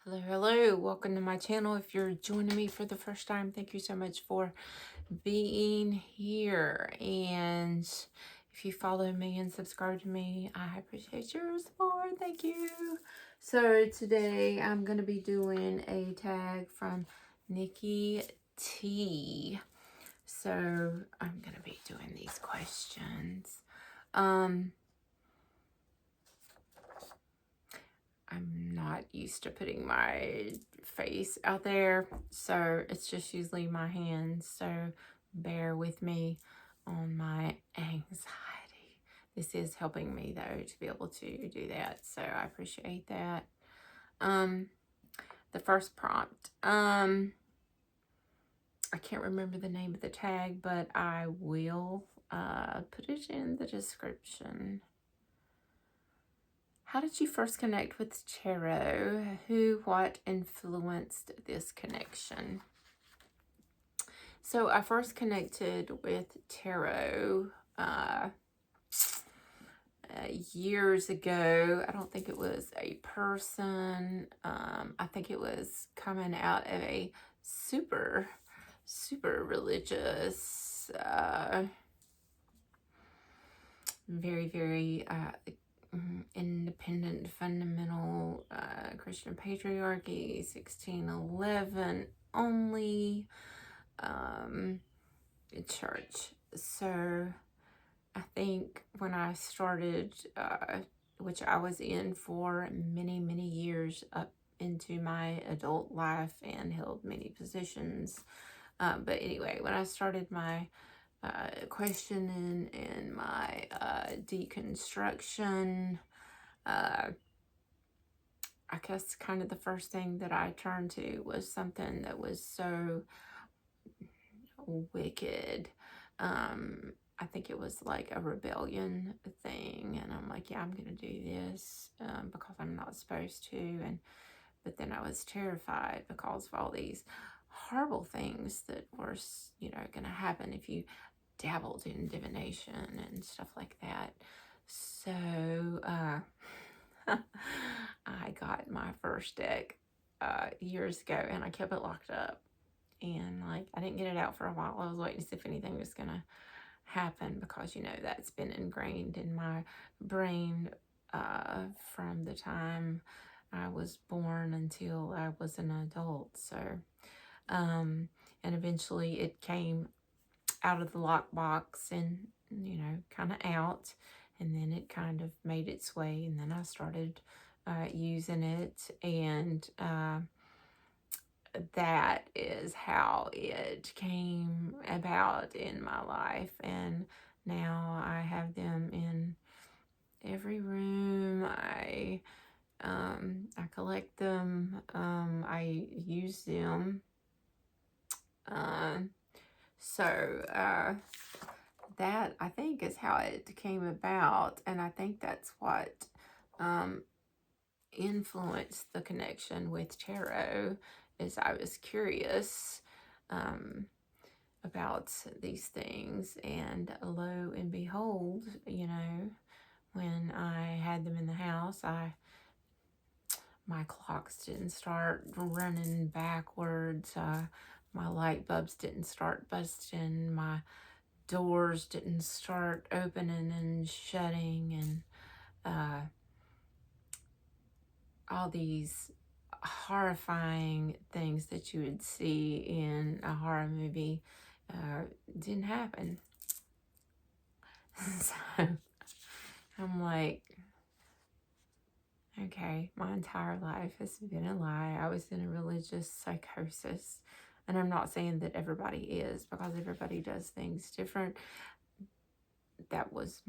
Hello, hello. Welcome to my channel. If you're joining me for the first time, thank you so much for being here. And if you follow me and subscribe to me, I appreciate your support. Thank you. So today I'm going to be doing a tag from Nikki T. So I'm going to be doing these questions. I'm not used to putting my face out there, so it's just usually my hands. So bear with me on my anxiety. This is helping me though to be able to do that, so I appreciate that. The first prompt. I can't remember the name of the tag, but I will put it in the description. How did you first connect with tarot? What influenced this connection? So I first connected with tarot years ago. I don't think it was a person. I think it was coming out of a super religious, very independent, fundamental Christian patriarchy, 1611 only church. So I think when I started, which I was in for many years up into my adult life and held many positions. But anyway, when I started my questioning and my deconstruction, I guess kind of the first thing that I turned to was something that was so wicked. I think it was like a rebellion thing, and I'm like, yeah, I'm gonna do this because I'm not supposed to. But then I was terrified because of all these horrible things that were, gonna happen if you dabbled in divination and stuff like that. So I got my first deck years ago, and I kept it locked up, and like I didn't get it out for a while. I was waiting to see if anything was gonna happen because that's been ingrained in my brain from the time I was born until I was an adult. So and eventually it came out of the lockbox and kind of out, and then it kind of made its way, and then I started using it, and that is how it came about in my life. And now I have them in every room. I collect them. I use them. So that, I think, is how it came about, and I think that's what influenced the connection with tarot. Is I was curious about these things, and lo and behold, when I had them in the house, my clocks didn't start running backwards, my light bulbs didn't start busting, my doors didn't start opening and shutting, and all these horrifying things that you would see in a horror movie didn't happen. So I'm like, okay, my entire life has been a lie. I was in a religious psychosis. And I'm not saying that everybody is, because everybody does things different. That's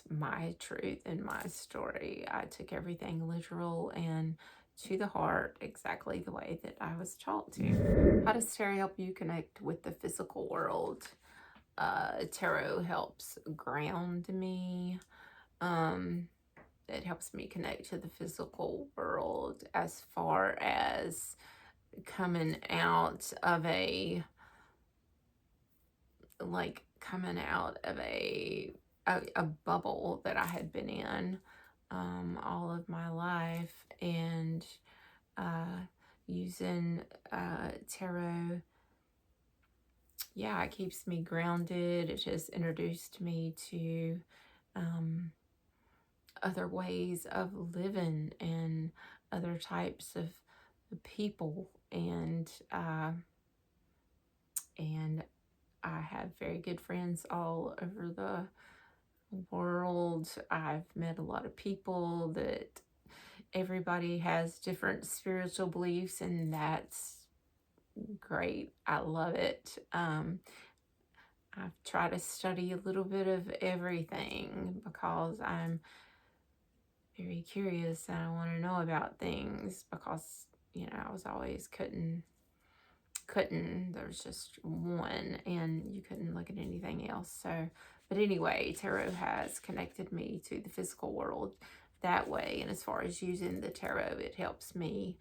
my truth and my story. I took everything literal and to the heart, exactly the way that I was taught to. How does tarot help you connect with the physical world? Tarot helps ground me. It helps me connect to the physical world as far as coming out of a bubble that I had been in all of my life, and using tarot, yeah, it keeps me grounded. It just introduced me to other ways of living and other types of people, and I have very good friends all over the world. I've met a lot of people that everybody has different spiritual beliefs, and that's great. I love it. I've tried to study a little bit of everything because I'm very curious and I want to know about things, because I was always couldn't there's just one and you couldn't look at anything else. So, but anyway, tarot has connected me to the physical world that way. And as far as using the tarot, it helps me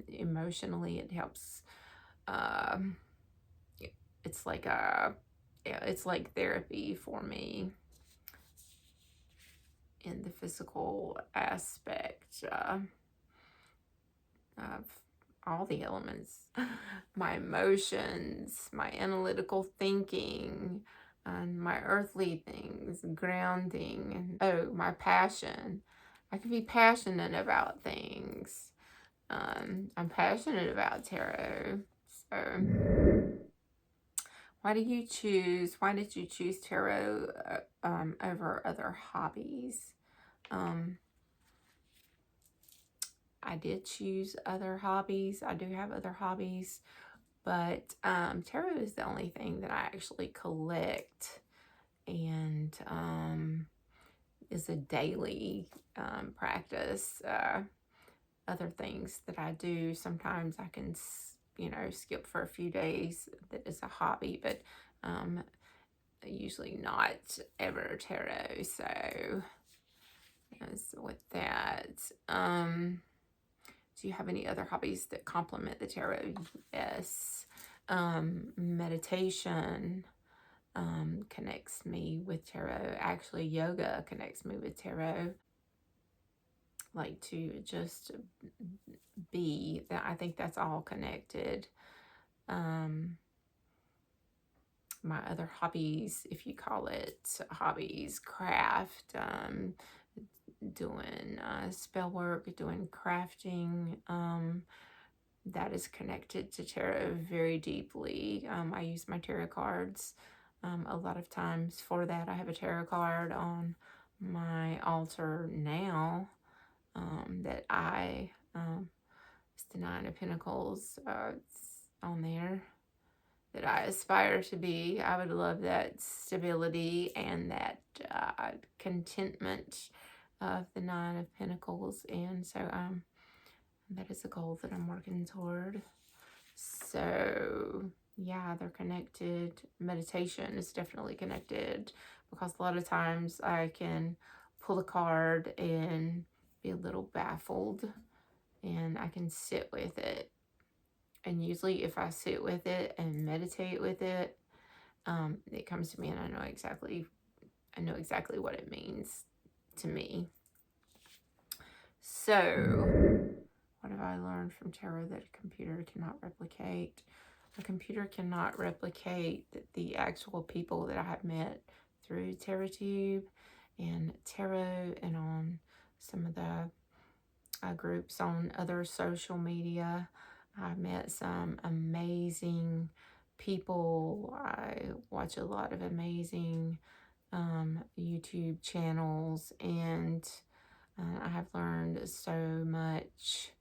emotionally. It helps. um it's like a yeah, it's like therapy for me in the physical aspect of all the elements, my emotions, my analytical thinking, and my earthly things, grounding, and my passion. I can be passionate about things. I'm passionate about tarot. So, why did you choose tarot over other hobbies? I did choose other hobbies. I do have other hobbies, but tarot is the only thing that I actually collect, and is a daily practice. Other things that I do, sometimes I can, skip for a few days. That is a hobby, but usually not ever tarot. So, yes, with that, do you have any other hobbies that complement the tarot? Yes. Meditation connects me with tarot. Actually, yoga connects me with tarot. Like to just be. I think that's all connected. My other hobbies, if you call it hobbies, craft, doing spell work, doing crafting, that is connected to tarot very deeply. I use my tarot cards a lot of times for that. I have a tarot card on my altar now that it's the Nine of Pentacles. It's on there, that I aspire to be. I would love that stability and that contentment of the Nine of Pentacles. And so that is a goal that I'm working toward. So yeah, they're connected. Meditation is definitely connected, because a lot of times I can pull a card and be a little baffled, and I can sit with it. And usually if I sit with it and meditate with it, it comes to me, and I know exactly what it means to me. So, what have I learned from tarot that a computer cannot replicate? A computer cannot replicate the actual people that I have met through TarotTube and tarot, and on some of the groups on other social media. I've met some amazing people. I watch a lot of amazing YouTube channels, and I have learned so much.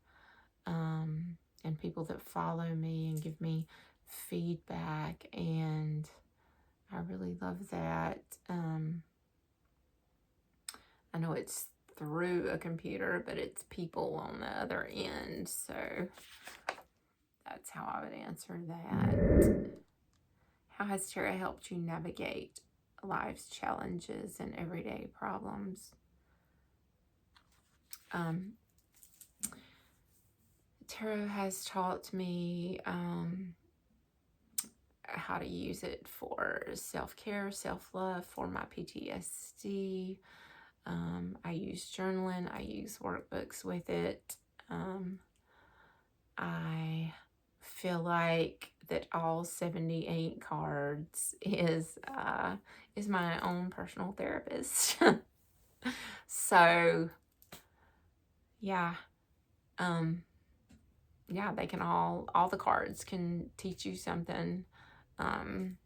And people that follow me and give me feedback, and I really love that. I know it's through a computer, but it's people on the other end. So that's how I would answer that. How has tarot helped you navigate life's challenges and everyday problems? Tarot has taught me how to use it for self-care, self-love, for my PTSD. I use journaling. I use workbooks with it. I feel like that all 78 cards is my own personal therapist. So yeah, um, yeah, they can all the cards can teach you something, um,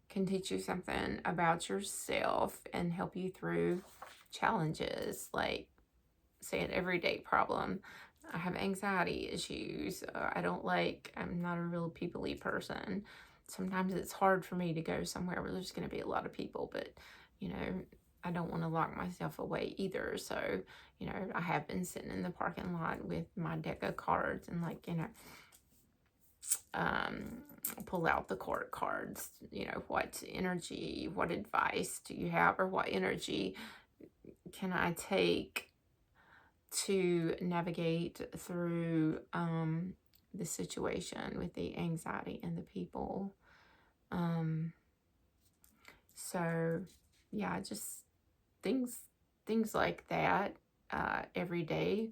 can teach you something about yourself and help you through challenges, like say an everyday problem. I have anxiety issues. I'm not a real people-y person. Sometimes it's hard for me to go somewhere where there's going to be a lot of people, but, you know, I don't want to lock myself away either. So, you know, I have been sitting in the parking lot with my deck of cards and, like, you know, um, pull out the court cards. You know, what energy, what advice do you have, or what energy can I take to navigate through the situation with the anxiety and the people. Um, so yeah, just things like that every day.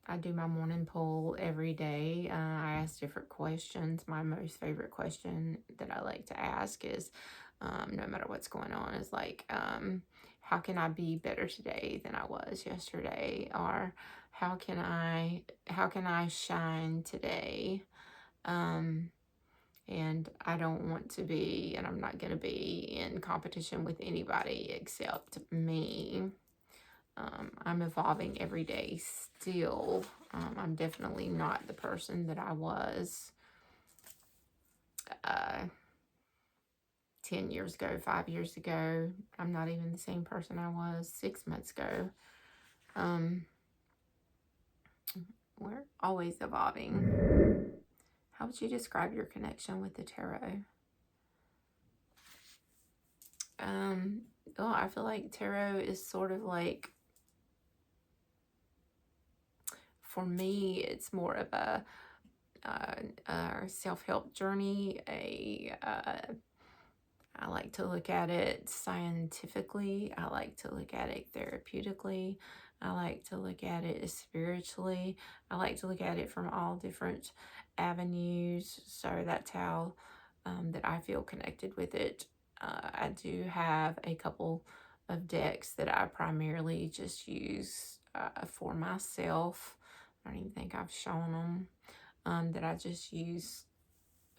I do my morning poll every day. I ask different questions. My most favorite question that I like to ask is, no matter what's going on, is like, how can I be better today than I was yesterday? Or how can I shine today? And I don't want to be, and I'm not going to be in competition with anybody except me. I'm evolving every day still. I'm definitely not the person that I was uh, 10 years ago, 5 years ago. I'm not even the same person I was 6 months ago. We're always evolving. How would you describe your connection with the tarot? Well, I feel like tarot is sort of like, for me, it's more of a self-help journey. I like to look at it scientifically. I like to look at it therapeutically. I like to look at it spiritually. I like to look at it from all different avenues. So that's how that I feel connected with it. I do have a couple of decks that I primarily just use for myself. I don't even think I've shown them. That I just use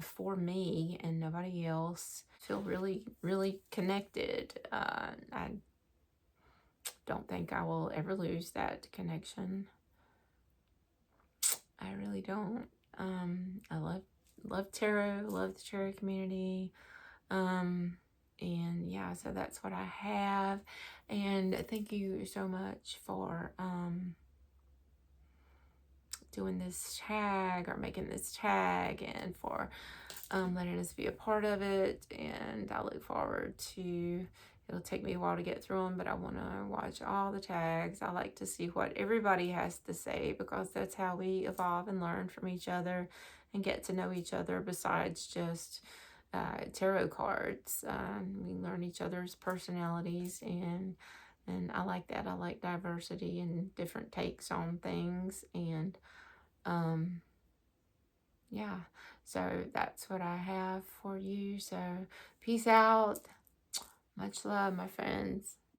for me and nobody else. Feel really, really connected. I don't think I will ever lose that connection. I really don't. I love tarot, love the tarot community. And yeah, so that's what I have. And thank you so much for doing this tag or making this tag, and for letting us be a part of it. And I look forward to, it'll take me a while to get through them, but I want to watch all the tags. I like to see what everybody has to say, because that's how we evolve and learn from each other and get to know each other, besides just tarot cards. We learn each other's personalities, and I like that. I like diversity and different takes on things. And yeah, so that's what I have for you. So peace out. Much love, my friends.